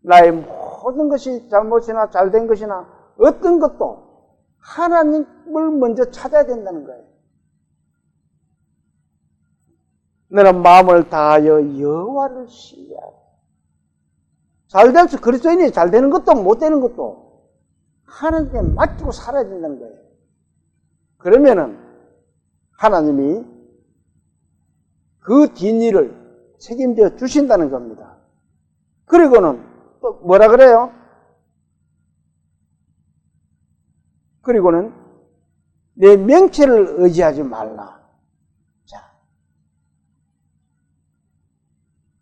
나의 모든 것이 잘못이나 잘된 것이나 어떤 것도 하나님을 먼저 찾아야 된다는 거예요. 너는 마음을 다하여 여호와를 신뢰하라. 잘돼서 그리스도인이 잘 되는 것도 못 되는 것도 하나님께 맡기고 살아야 된다는 거예요. 그러면은 하나님이 그 뒷일을 책임져 주신다는 겁니다. 그리고는 또 뭐라 그래요? 그리고는 내 명체를 의지하지 말라. 자,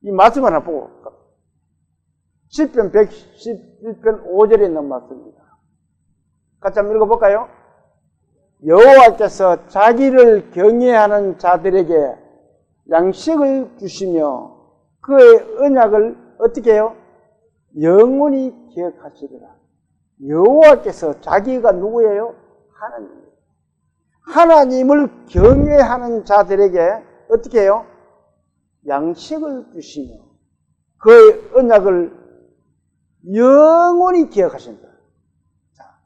이 말씀 하나 보고 시편 111편 5절에 있는 말씀입니다. 같이 한번 읽어볼까요? 여호와께서 자기를 경외하는 자들에게 양식을 주시며 그의 언약을 어떻게 해요? 영원히 기억하시리라. 여호와께서 자기가 누구예요? 하나님. 하나님을 경외하는 자들에게 어떻게 해요? 양식을 주시며 그의 언약을 영원히 기억하신다. 자,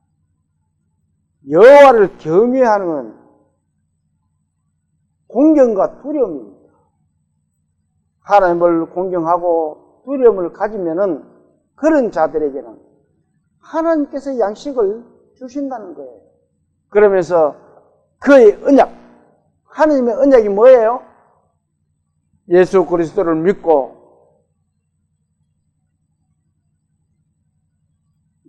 여호와를 경외하는 건 공경과 두려움입니다. 하나님을 공경하고 두려움을 가지면은 그런 자들에게는 하나님께서 양식을 주신다는 거예요. 그러면서 그의 언약, 하나님의 언약이 뭐예요? 예수 그리스도를 믿고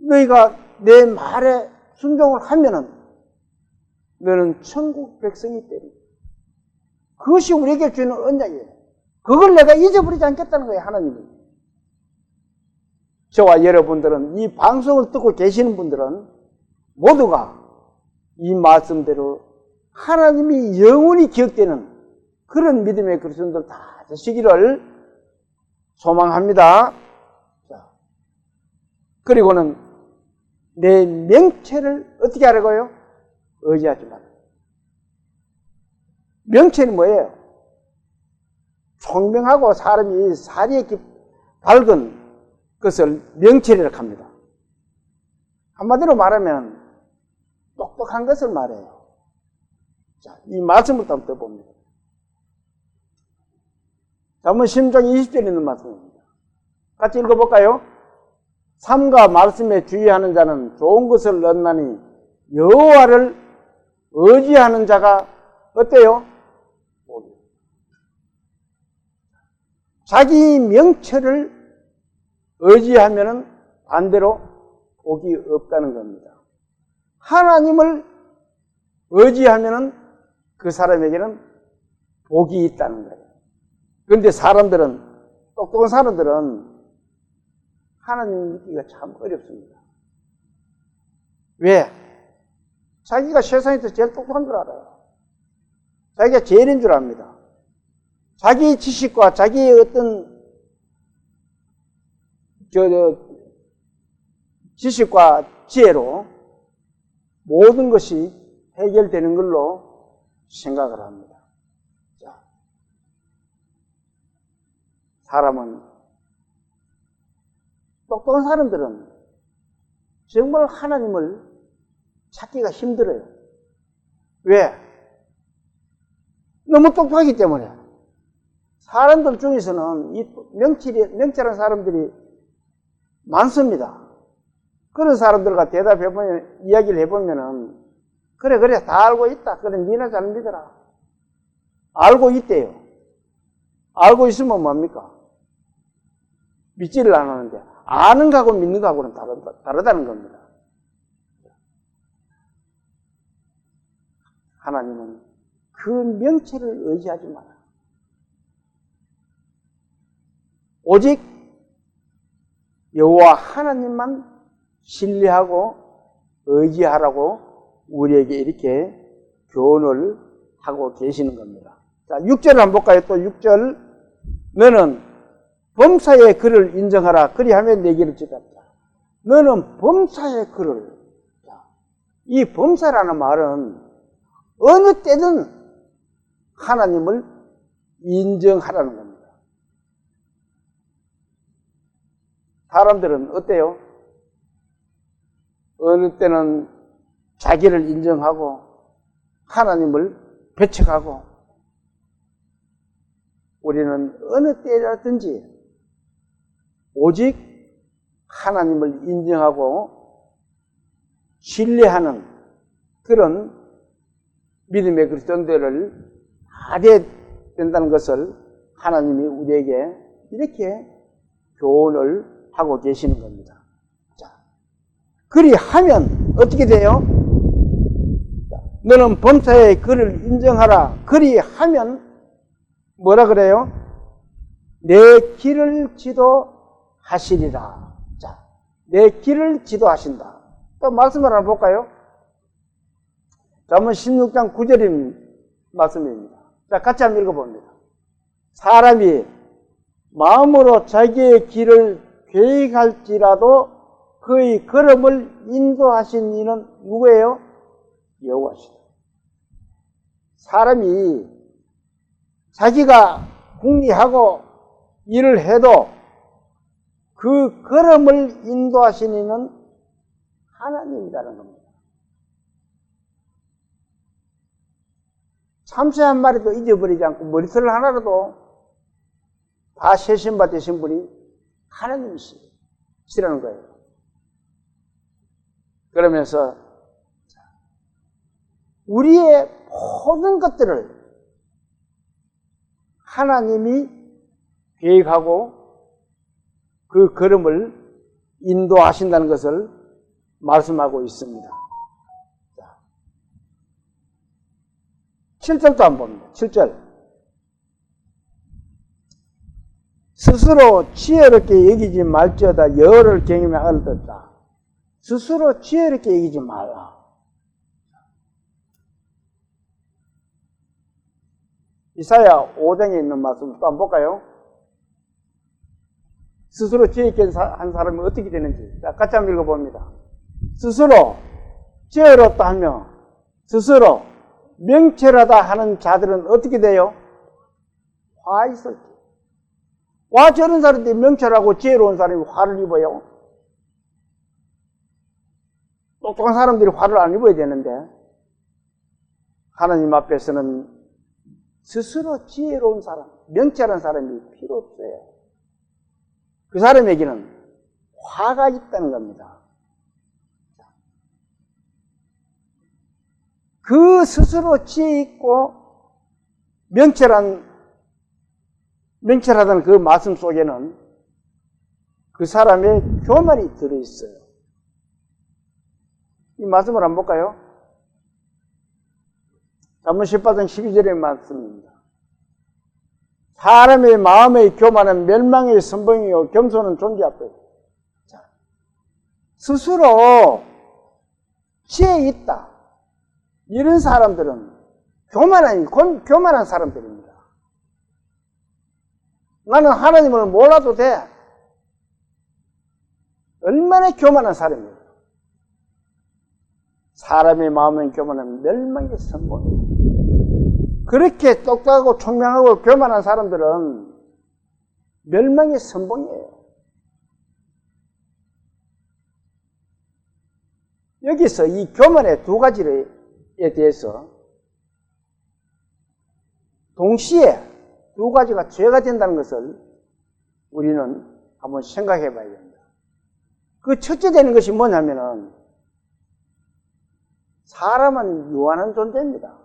너희가 내 말에 순종을 하면은 너는 천국 백성이 되리. 그것이 우리에게 주는 언약이에요. 그걸 내가 잊어버리지 않겠다는 거예요, 하나님이. 저와 여러분들은, 이 방송을 듣고 계시는 분들은 모두가 이 말씀대로 하나님이 영원히 기억되는 그런 믿음의 그리스도인들 다 되시기를 소망합니다. 자, 그리고는 내 명체를 어떻게 하라고요? 의지하지 마라. 명체는 뭐예요? 총명하고 사람이 살이 밝은 것을 명체라고 합니다. 한마디로 말하면 똑똑한 것을 말해요. 자, 이 말씀부터 한번 봅니다. 자, 한번 심장 20절에 있는 말씀입니다. 같이 읽어볼까요? 삶과 말씀에 주의하는 자는 좋은 것을 얻나니 여호와를 의지하는 자가 어때요? 자기 명체를 의지하면은 반대로 복이 없다는 겁니다. 하나님을 의지하면은 그 사람에게는 복이 있다는 거예요. 그런데 사람들은, 똑똑한 사람들은 하나님 믿기가 참 어렵습니다. 왜? 자기가 세상에서 제일 똑똑한 줄 알아요. 자기가 제일인 줄 압니다. 자기 지식과 자기의 어떤 지식과 지혜로 모든 것이 해결되는 걸로 생각을 합니다. 자, 사람은, 똑똑한 사람들은 정말 하나님을 찾기가 힘들어요. 왜? 너무 똑똑하기 때문에. 사람들 중에서는 이 명철한 사람들이 많습니다. 그런 사람들과 대답해보면, 이야기를 해보면은, 그래, 다 알고 있다. 그래, 니나 잘 믿어라. 알고 있대요. 알고 있으면 뭡니까? 믿지를 않았는데, 아는 거하고 믿는 거하고는 다르다는 겁니다. 하나님은 그 명체를 의지하지 마라. 오직 여호와 하나님만 신뢰하고 의지하라고 우리에게 이렇게 교훈을 하고 계시는 겁니다. 자, 6절을 한번 볼까요? 또 6절. 너는 범사의 글을 인정하라. 그리하면 내기를 지켰다. 너는 범사의 글을. 이 범사라는 말은 어느 때든 하나님을 인정하라는 겁니다. 사람들은 어때요? 어느 때는 자기를 인정하고 하나님을 배척하고, 우리는 어느 때라든지 오직 하나님을 인정하고 신뢰하는 그런 믿음의 그리스도인들을 하게 된다는 것을 하나님이 우리에게 이렇게 교훈을 하고 계시는 겁니다. 자, 그리하면 어떻게 돼요? 너는 범사에 그를 인정하라. 그리하면 뭐라 그래요? 내 길을 지도하시리라. 자, 내 길을 지도하신다. 또 말씀을 한번 볼까요? 잠언 16장 9절 말씀입니다. 자, 같이 한번 읽어봅니다. 사람이 마음으로 자기의 길을 계획할지라도 그의 걸음을 인도하신 이는 누구예요? 여호와시다. 사람이 자기가 궁리하고 일을 해도 그 걸음을 인도하신 이는 하나님이라는 겁니다. 참새 한 마리도 잊어버리지 않고 머리털 하나라도 다 세신바 되신 분이 하나님이시라는 거예요. 그러면서 우리의 모든 것들을 하나님이 계획하고 그 걸음을 인도하신다는 것을 말씀하고 있습니다. 7절도 한번 봅니다. 7절. 스스로 지혜롭게 여기지 말지어다 여호와를 경외하며 얻었다. 스스로 지혜롭게 여기지 말라. 이사야 5장에 있는 말씀 또 한번 볼까요? 스스로 지혜있게 한 사람이 어떻게 되는지. 자, 같이 한번 읽어봅니다. 스스로 지혜롭다 하며 스스로 명철하다 하는 자들은 어떻게 돼요? 화 있을 때. 와, 저런 사람들이 명철하고 지혜로운 사람이 화를 입어요? 똑똑한 사람들이 화를 안 입어야 되는데 하나님 앞에서는 스스로 지혜로운 사람, 명철한 사람이 필요 없어요. 그 사람에게는 화가 있다는 겁니다. 그 스스로 지혜 있고 명철하다는 그 말씀 속에는 그 사람의 교만이 들어있어요. 이 말씀을 한번 볼까요? 잠언 18장 12절의 말씀입니다. 사람의 마음의 교만은 멸망의 선봉이요 겸손은 존귀 앞에. 자, 스스로 지혜 있다. 이런 사람들은 교만한 사람들입니다. 나는 하나님을 몰라도 돼. 얼마나 교만한 사람이에요. 사람의 마음의 교만은 멸망의 선봉이에요. 그렇게 똑똑하고 총명하고 교만한 사람들은 멸망의 선봉이에요. 여기서 이 교만의 두 가지에 대해서 동시에 두 가지가 죄가 된다는 것을 우리는 한번 생각해 봐야 됩니다. 그 첫째 되는 것이 뭐냐면은 사람은 유한한 존재입니다.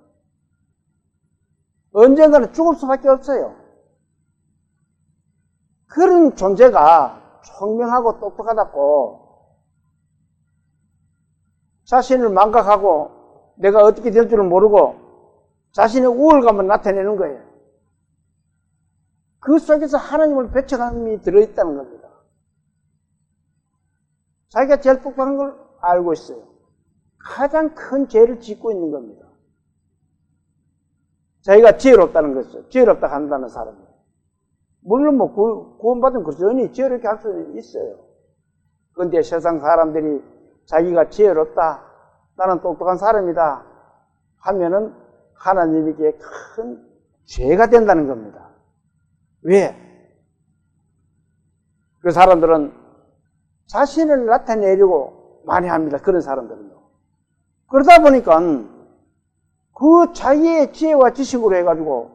언젠가는 죽을 수밖에 없어요. 그런 존재가 총명하고 똑똑하다고 자신을 망각하고 내가 어떻게 될 줄을 모르고 자신의 우월감을 나타내는 거예요. 그 속에서 하나님을 배척함이 들어있다는 겁니다. 자기가 제일 똑똑한 걸 알고 있어요. 가장 큰 죄를 짓고 있는 겁니다. 자기가 지혜롭다는 것이죠. 지혜롭다 한다는 사람이에요. 물론 구원받은 그리스도인이 지혜롭게 할 수는 있어요. 그런데 세상 사람들이 자기가 지혜롭다, 나는 똑똑한 사람이다 하면은 하나님에게 큰 죄가 된다는 겁니다. 왜? 그 사람들은 자신을 나타내려고 많이 합니다. 그런 사람들은요. 그러다 보니까 그 자기의 지혜와 지식으로 해가지고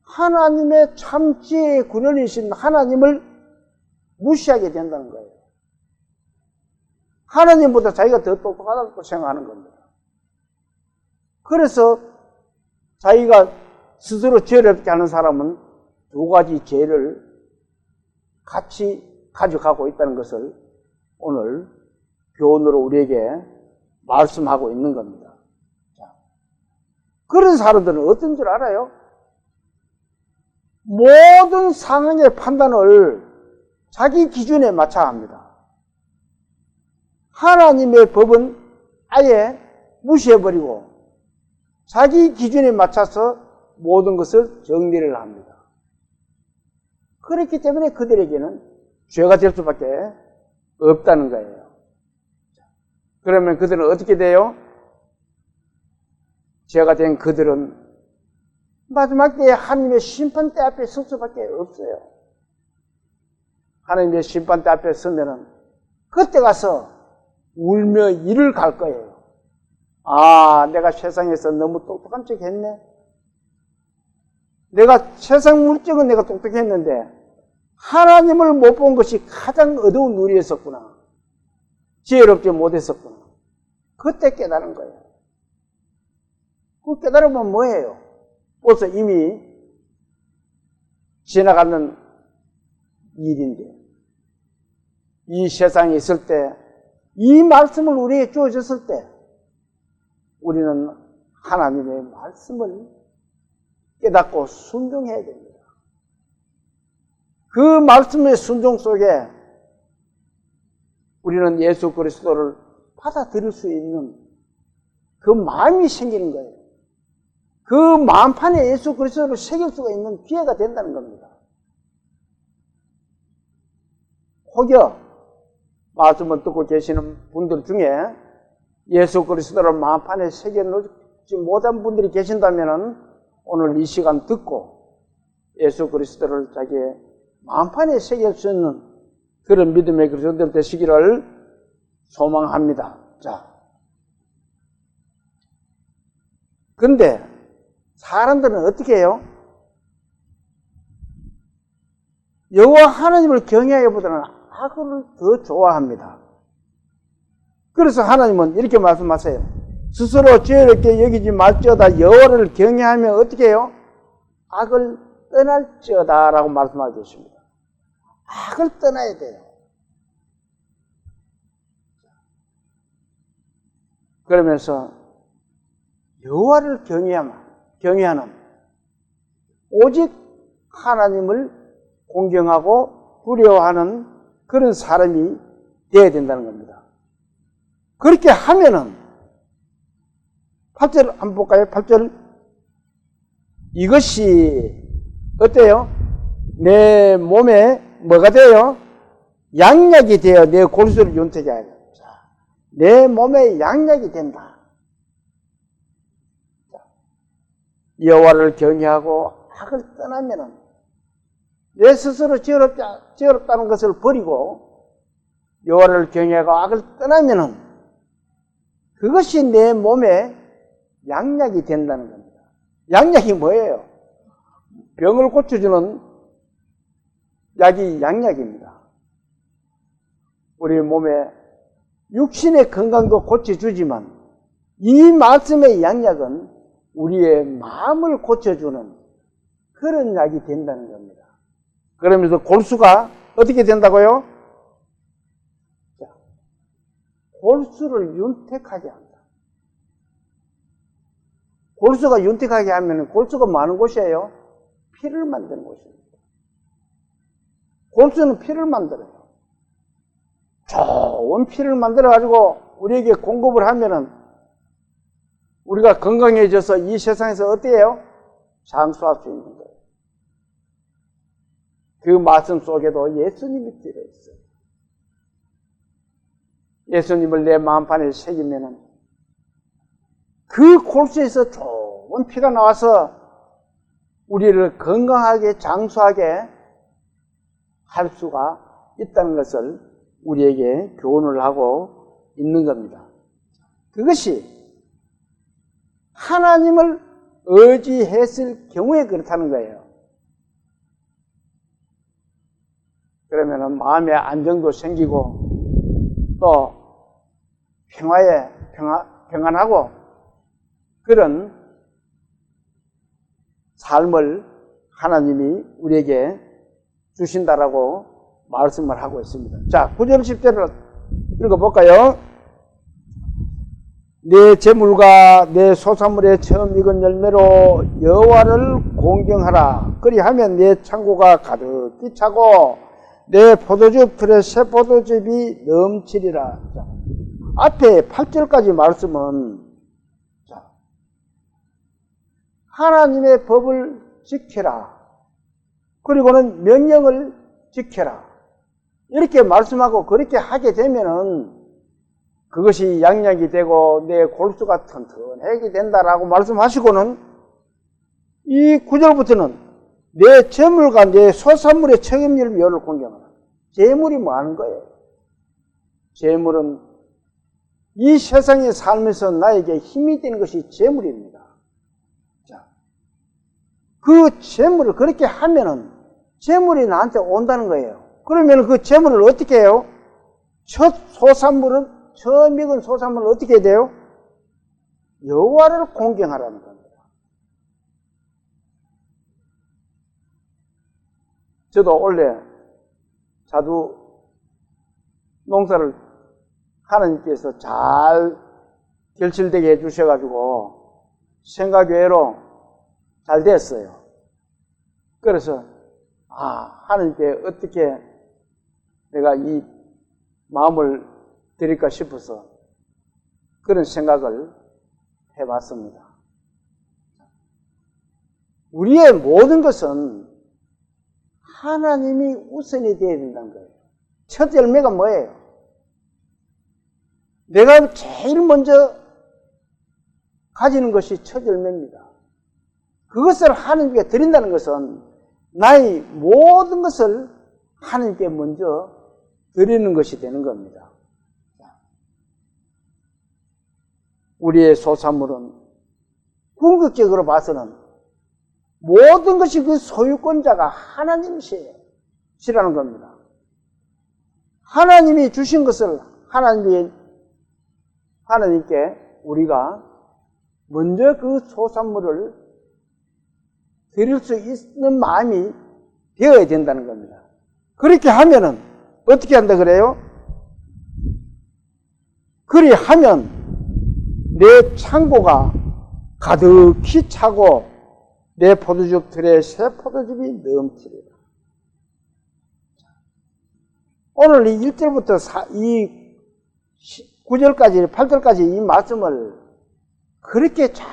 하나님의 참 지혜의 근원이신 하나님을 무시하게 된다는 거예요. 하나님보다 자기가 더 똑똑하다고 생각하는 겁니다. 그래서 자기가 스스로 지혜롭게 하는 사람은 두 가지 죄를 같이 가져가고 있다는 것을 오늘 교훈으로 우리에게 말씀하고 있는 겁니다. 자, 그런 사람들은 어떤 줄 알아요? 모든 상황의 판단을 자기 기준에 맞춰야 합니다. 하나님의 법은 아예 무시해버리고 자기 기준에 맞춰서 모든 것을 정리를 합니다. 그렇기 때문에 그들에게는 죄가 될 수밖에 없다는 거예요. 그러면 그들은 어떻게 돼요? 죄가 된 그들은 마지막 때에 하나님의 심판대 앞에 설 수밖에 없어요. 하나님의 심판대 앞에 서면은 그때 가서 울며 이를 갈 거예요. 아, 내가 세상에서 너무 똑똑한 척 했네. 내가 세상 물정은 내가 똑똑했는데 하나님을 못 본 것이 가장 어두운 누리였었구나. 지혜롭지 못했었구나. 그때 깨달은 거예요. 그 깨달으면 뭐예요? 벌써 이미 지나가는 일인데 이 세상에 있을 때 이 말씀을 우리에게 주어졌을 때 우리는 하나님의 말씀을 깨닫고 순종해야 됩니다. 그 말씀의 순종 속에 우리는 예수 그리스도를 받아들일 수 있는 그 마음이 생기는 거예요. 그 마음판에 예수 그리스도를 새길 수가 있는 기회가 된다는 겁니다. 혹여 말씀을 듣고 계시는 분들 중에 예수 그리스도를 마음판에 새겨놓지 못한 분들이 계신다면 오늘 이 시간 듣고 예수 그리스도를 자기의 마음판에 새길 수 있는 그런 믿음의 그리스도들 되시기를 소망합니다. 자, 근데 사람들은 어떻게 해요? 여호와 하나님을 경외하기보다는 악을 더 좋아합니다. 그래서 하나님은 이렇게 말씀하세요. 스스로 죄롭게 여기지 말지어다 여호와를 경외하면 어떻게 해요? 악을 떠날지어다 라고 말씀하고 계십니다. 악을 떠나야 돼요. 그러면서 여호와를 경외하는 오직 하나님을 공경하고 두려워하는 그런 사람이 되어야 된다는 겁니다. 그렇게 하면은 8절 한번 볼까요? 8절 이것이 어때요? 내 몸에 뭐가 돼요? 양약이 되어 내 골수를 윤택하게 하여. 내 몸에 양약이 된다. 여호와를 경외하고 악을 떠나면은 내 스스로 지혜롭다는 것을 버리고 여호와를 경외하고 악을 떠나면은 그것이 내 몸에 양약이 된다는 겁니다. 양약이 뭐예요? 병을 고쳐주는 약이 양약입니다. 우리 몸에 육신의 건강도 고쳐주지만 이 말씀의 양약은 우리의 마음을 고쳐주는 그런 약이 된다는 겁니다. 그러면서 골수가 어떻게 된다고요? 골수를 윤택하게 한다. 골수가 윤택하게 하면 골수가 많은 곳이에요. 피를 만드는 곳입니다. 골수는 피를 만들어요. 좋은 피를 만들어가지고 우리에게 공급을 하면은 우리가 건강해져서 이 세상에서 어때요? 장수할 수 있는 거예요. 그 말씀 속에도 예수님이 들어있어요. 예수님을 내 마음판에 새기면은 그 골수에서 좋은 피가 나와서 우리를 건강하게 장수하게 할 수가 있다는 것을 우리에게 교훈을 하고 있는 겁니다. 그것이 하나님을 의지했을 경우에 그렇다는 거예요. 그러면은 마음의 안정도 생기고 또 평안하고 그런 삶을 하나님이 우리에게 주신다라고 말씀을 하고 있습니다. 자, 9절 10절을 읽어볼까요? 내 재물과 내 소산물의 처음 익은 열매로 여호와를 공경하라. 그리하면 내 창고가 가득히 차고 내 포도즙 틀에 새 포도즙이 넘치리라. 자, 앞에 8절까지 말씀은 자, 하나님의 법을 지켜라. 그리고는 명령을 지켜라. 이렇게 말씀하고 그렇게 하게 되면은 그것이 양약이 되고 내 골수가 튼튼하게 된다라고 말씀하시고는 이 9절부터는 내 재물과 내 소산물의 책임질 여를 공경하라. 재물이 뭐 하는 거예요? 재물은 이 세상에 살면서 나에게 힘이 되는 것이 재물입니다. 자, 그 재물을 그렇게 하면은 재물이 나한테 온다는 거예요. 그러면 그 재물을 어떻게 해요? 첫 소산물은 처음 익은 소산물을 어떻게 해야 돼요? 여호와를 공경하라는 겁니다. 저도 원래 자두 농사를 하나님께서 잘 결실되게 해주셔가지고 생각 외로 잘 됐어요. 그래서 하나님께 어떻게 내가 이 마음을 드릴까 싶어서 그런 생각을 해봤습니다. 우리의 모든 것은 하나님이 우선이 되어야 된다는 거예요. 첫 열매가 뭐예요? 내가 제일 먼저 가지는 것이 첫 열매입니다. 그것을 하나님께 드린다는 것은 나의 모든 것을 하나님께 먼저 드리는 것이 되는 겁니다. 우리의 소산물은 궁극적으로 봐서는 모든 것이 그 소유권자가 하나님이시라는 겁니다. 하나님이 주신 것을 하나님께 우리가 먼저 그 소산물을 드릴 수 있는 마음이 되어야 된다는 겁니다. 그렇게 하면은 어떻게 한다 그래요? 그리하면 내 창고가 가득히 차고 내 포도즙 틀에 새 포도즙이 넘치리라. 오늘 이 1절부터 이 9절까지 8절까지 이 말씀을 그렇게 잘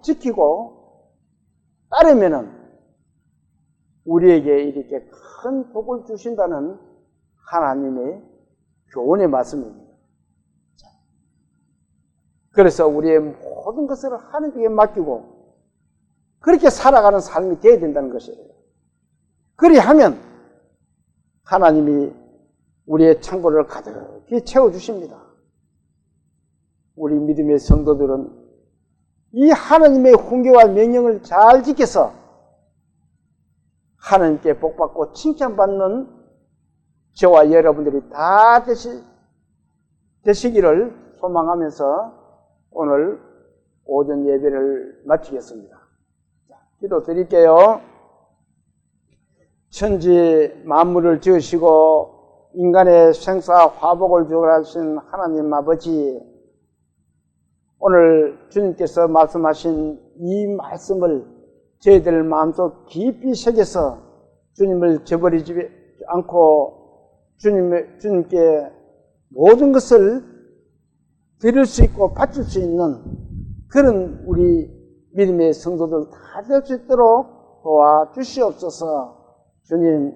지키고 따르면은 우리에게 이렇게 큰 복을 주신다는 하나님의 교훈의 말씀입니다. 그래서 우리의 모든 것을 하나님께 맡기고 그렇게 살아가는 삶이 되어야 된다는 것이에요. 그리하면 하나님이 우리의 창고를 가득히 채워주십니다. 우리 믿음의 성도들은 이 하나님의 훈계와 명령을 잘 지켜서 하나님께 복받고 칭찬받는 저와 여러분들이 다 되시기를 소망하면서 오늘 오전 예배를 마치겠습니다. 기도 드릴게요. 천지 만물을 지으시고 인간의 생사 화복을 주관하신 하나님 아버지, 오늘 주님께서 말씀하신 이 말씀을 저희들 마음속 깊이 새겨서 주님을 저버리지 않고 주님께 모든 것을 드릴 수 있고 바칠 수 있는 그런 우리 믿음의 성도들 다 될 수 있도록 도와주시옵소서. 주님,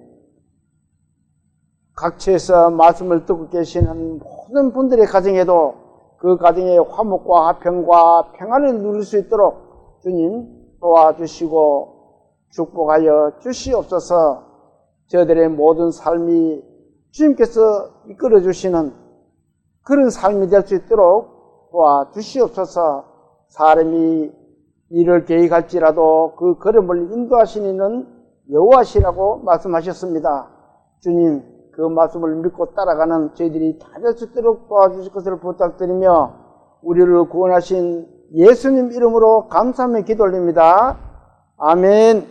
각처에서 말씀을 듣고 계시는 모든 분들의 가정에도 그 가정의 화목과 화평과 평안을 누릴 수 있도록 주님 도와주시고 축복하여 주시옵소서. 저들의 모든 삶이 주님께서 이끌어 주시는 그런 삶이 될 수 있도록 도와주시옵소서. 사람이 일을 계획할지라도 그 걸음을 인도하시는 여호와시라고 말씀하셨습니다. 주님, 그 말씀을 믿고 따라가는 저희들이 다 될 수 있도록 도와주실 것을 부탁드리며 우리를 구원하신 예수님 이름으로 감사하며 기도 올립니다. 아멘.